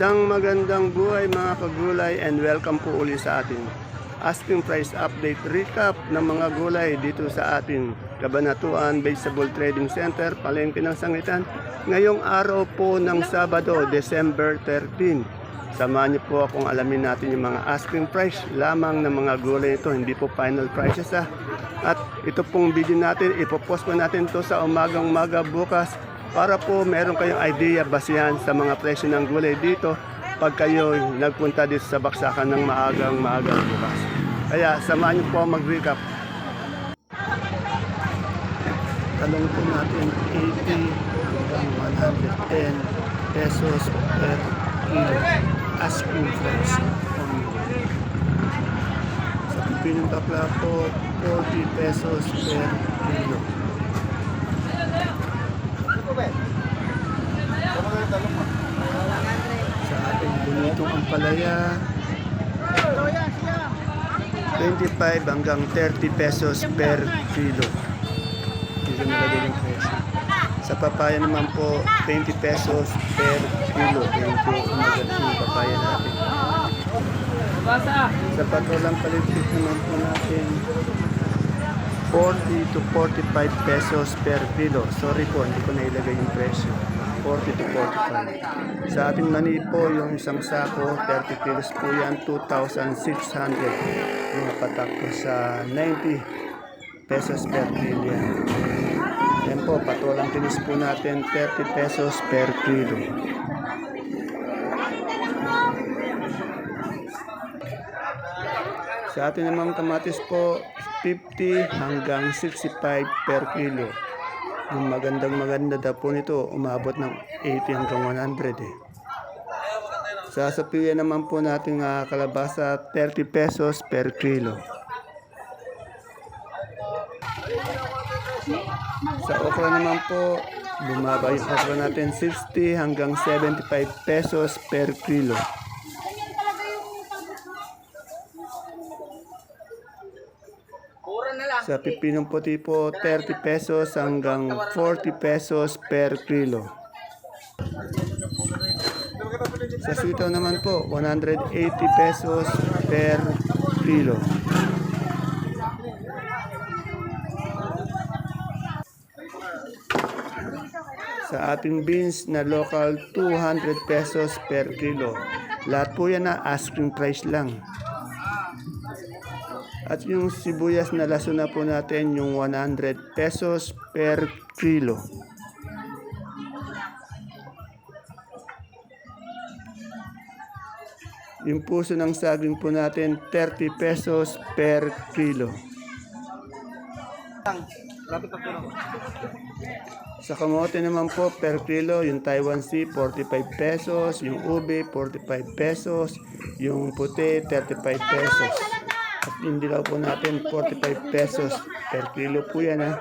Isang magandang buhay mga kagulay and welcome po uli sa ating asking price update recap ng mga gulay dito sa ating Cabanatuan Vegetable Trading Center, Palengke ng Sangitan. Ngayong araw po ng Sabado, December 13. Samahan niyo po akong alamin natin yung mga asking price lamang ng mga gulay ito, hindi po final prices ha. At ito pong video natin, ipopost po natin to sa umagang-umaga bukas para po meron kayong idea basihan sa mga presyo ng gulay dito pag kayo nagpunta dito sa baksakan ng maagang-maagang bukas. Kaya samahan niyo po mag-recap. Talong po natin 80 hanggang 110 pesos per kilo. Asking price. Sa pipinong bakla po 40 pesos per kilo. Sa ating bonitong ampalaya 25 hanggang 30 pesos per kilo. Dito nalagay yung presyo. Sa papaya naman po 20 pesos per kilo. Yan po ang maganda yung papaya natin. Sa patulang paligpit naman po natin 40 to 45 pesos per kilo. Sorry po, hindi ko nailagay yung presyo. 40 to 45. Sa ating mani po, yung isang sako, 30 kilos po yan, 2,600. Mga patak po sa 90 pesos per kilo yan. Yan po, patulang tinis po natin, 30 pesos per kilo. Sa atin namang kamatis po, 50 hanggang 65 per kilo. Yung maganda po nito, umabot ng 80 hanggang 100 eh. Sa sapiya naman po natin kalabasa, 30 pesos per kilo. Sa okra naman po, bumaba yung okra natin, 60 hanggang 75 pesos per kilo. Sa pipinong puti po, 30 pesos hanggang 40 pesos per kilo. Sa sitaw naman po, 180 pesos per kilo. Sa ating beans na local, 200 pesos per kilo. Lahat po yan na asking price lang. At yung sibuyas na laso na po natin, yung 100 pesos per kilo. Yung puso ng saging po natin, 30 pesos per kilo. Sa kamote naman po, per kilo, yung Taiwan Sea, 45 pesos. Yung ube, 45 pesos. Yung puti, 35 pesos. At yung dilaw po natin, 45 pesos per kilo po yan ha.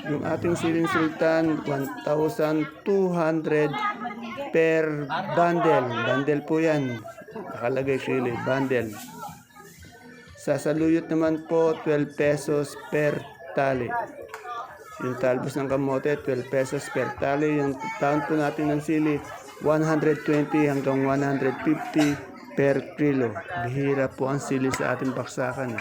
Yung ating siling sultan, 1,200 per bundle. Bundle po yan. Nakalagay sili, bundle. Sa saluyot naman po, 12 pesos per tali. Yung talbos ng kamote, 12 pesos per tali. Yung taon po natin ng sili, 120 hanggang 150 per kilo. Bihira po ang sili sa ating baksakan.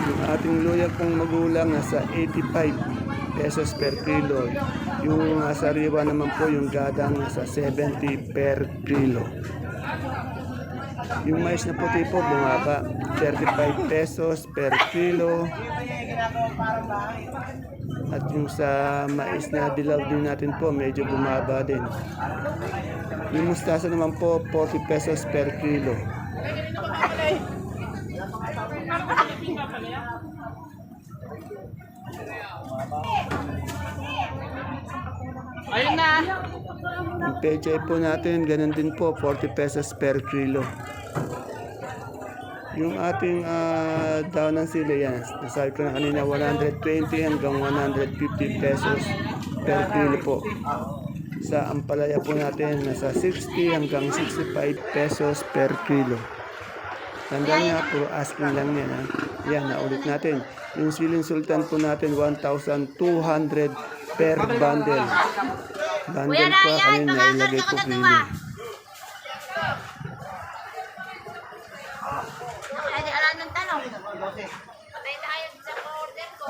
Yung ating luya pong magulang nasa 85 pesos per kilo. Yung sariwa naman po, yung gadang nasa 70 per kilo. Yung mais na puti po bumaba, 35 pesos per kilo. At yung sa mais na dilaw din natin po, medyo bumaba din. Yung mustasa naman po, 40 pesos per kilo. Ayun na. Yung pechay po natin, ganun din po, 40 pesos per kilo. Yung ating daw ng sili, yan, nasabi ko na kanina, 120 hanggang 150 pesos per kilo po. Sa ampalaya po natin, nasa 60 hanggang 65 pesos per kilo. Tandaan niya, puro asking lang yan. Ha? Yan, naulit natin. Yung siling sultan po natin, 1,200 per bundle. Bundle po, kanina nailagay po kilo. Ay, alam ng tanong. Patay tayo sa order ko.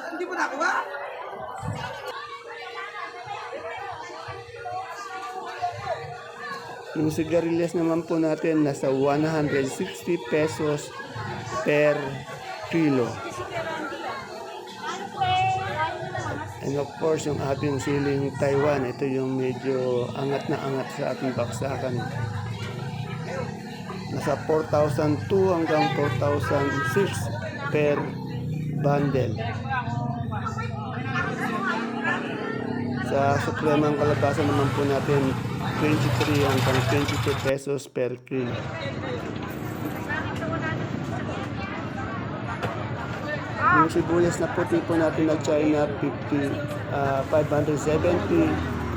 Hindi mo nakuha? Yung sigarilyas naman po natin, nasa 160 pesos per kilo. And of course, yung ating siling Taiwan, ito yung medyo angat na angat sa ating baksakan. Nasa 4,002 hanggang 4,006 per bundle. Sa supremang kalabasa naman po natin, 23 hanggang 22 pesos per kilo. Yung sibuyas na puti po natin na China, 570.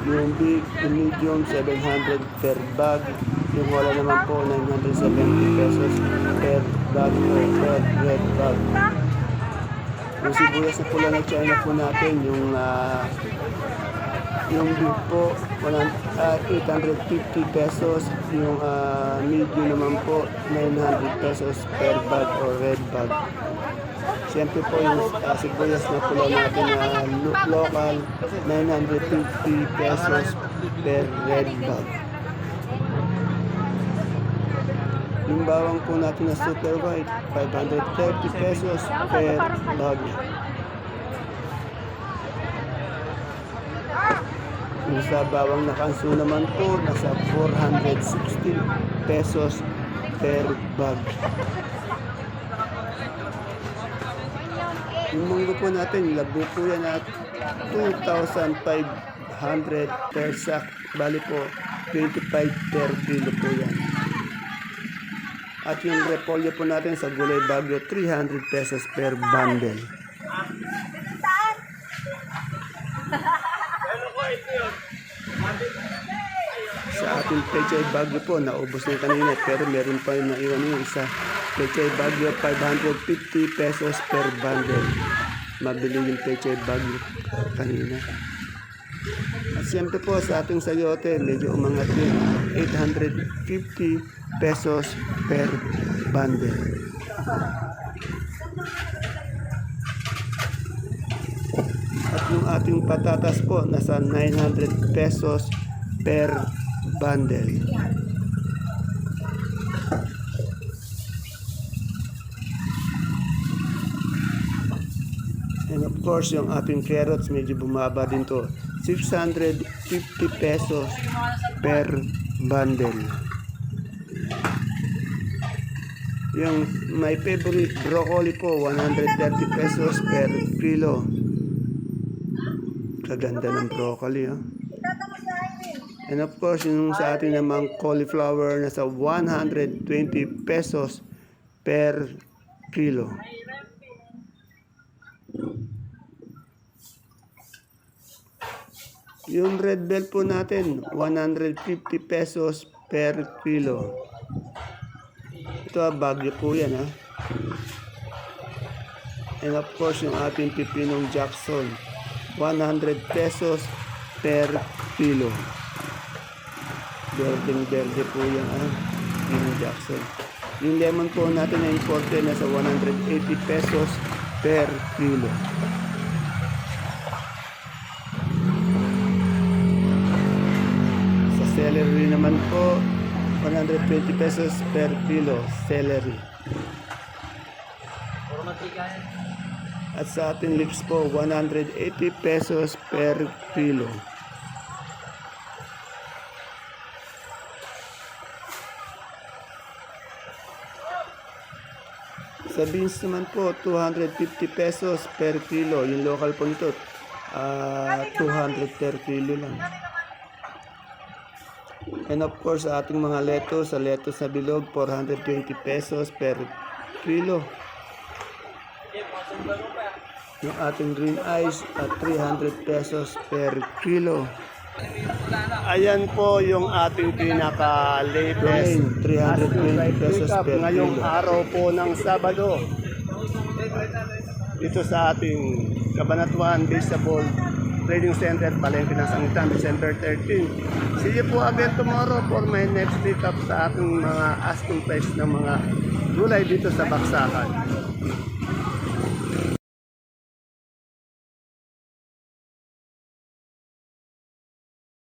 Yung big, yung medium, 700 per bag. Yung wala naman po, 970 pesos per bag o per red bag. Yung sibuyas na pula na China po natin, yung big po, 850 pesos. Yung medium naman po, 900 pesos per bag o red bag. Siyempre po yung sibuyas na pula natin na local, 950 pesos per red bag. Yung bawang po natin na super white, 530 pesos per bag. Yung sa bawang na kanso naman po, nasa 460 pesos per bag. Yung munggo po natin, labo po yan at 2,500 per sack. Bali po, 25 per kilo po yan. At yung repolyo po natin sa Gulay Bagyo, 300 pesos per bundle. Sa ating Pechay Bagyo po, naubos na kanina pero meron pa yung naiwan yung isa. Pechay Bagyo, 550 pesos per bundle. Mabili yung Pechay Bagyo kanina. At siyempre po sa ating sayote, medyo umangat din. 850 pesos per bundle. At yung ating patatas po, nasa 900 pesos per bundle. And of course, yung ating carrots medyo bumaba din to. 650 pesos per bundle. Yung my favorite broccoli po, 130 pesos per kilo. Kaganda ng broccoli, oh. And of course, yung sa ating namang cauliflower, nasa 120 pesos per kilo. Yung red bell po natin, 150 pesos per kilo. Ito, Bagyo po yan, ha. And of course, yung ating pipinong Jackson, 100 pesos per kilo. Berdeng-berde po yan, ha. Pipinong Jackson. Yung lemon po natin na imported, nasa 180 pesos per kilo. Sa celery naman po, 120 pesos per kilo celery. At sa ating leeks po, 180 pesos per kilo. Sa beans naman po, 250 pesos per kilo. Yung local po nito, 200 per kilo lang. And of course, sa ating mga lettuce, sa lettuce na bilog, 420 pesos per kilo. Yung ating green ice at 300 pesos per kilo. Ayan po yung ating pinaka-latest 320 pesos per ngayong kilo. Araw po ng Sabado. Dito sa ating Cabanatuan Baseball Trading Center, Palengke ng Sangitan, December 13. See you po again tomorrow for my next recap sa ating mga asking price ng mga gulay dito sa Baksakan.